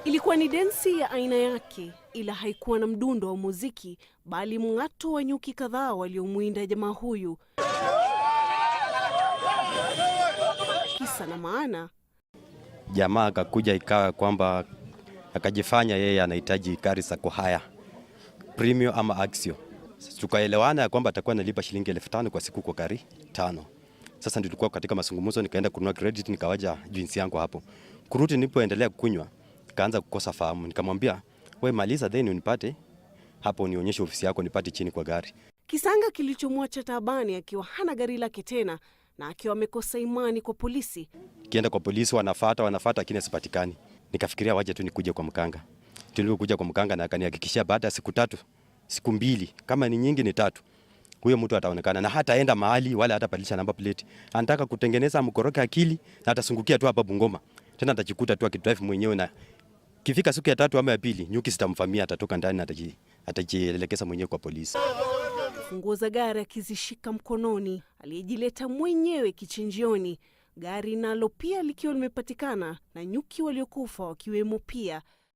Ilikuwa ni densi ya aina yake, ila haikuwa na mdundo wa muziki, bali mng'ato wa nyuki kadhaa waliomwinda jamaa huyu. Kisa na maana, jamaa akakuja ikawa kwamba akajifanya yeye anahitaji gari za kuhaya premium ama axio. Tukaelewana ya kwamba atakuwa analipa shilingi 5,000 kwa siku kwa gari 5. Sasa ndio tulikuwa katika mazungumzo, nikaenda kununua credit, nikawaja jinsi yangu hapo. Kurudi nilipoendelea kunywa, kaanza kukosa fahamu. Nikamwambia, "Wewe maliza then unipate hapo, nionyeshe ofisi yako nipate chini kwa gari." Kisanga kilichomwacha taabani akiwa hana gari lake tena na akiwa amekosa imani kwa polisi. Kienda kwa polisi wanafuata lakini sipatikani. Nikafikiria waje tu nikuje kwa mkanga. Tulipokuja kwa mkanga na akanihakikishia baada ya siku 3, siku 2, kama ni nyingi ni 3, huyo mtu ataonekana na hataenda mahali wala hatabadilisha namba plate. Anataka kutengeneza mkoroka akili na atasungukia tu hapa Bungoma. Tena atajikuta tu akidrive mwenyewe, na kifika siku ya 3 ama ya 2 nyuki sitamfamia, atatoka ndani na atajielekeza mwenyewe kwa polisi. Funguo za gari akizishika mkononi, aliyejileta mwenyewe kichinjioni, gari nalo pia likiwa limepatikana na nyuki waliokufa wakiwemo pia.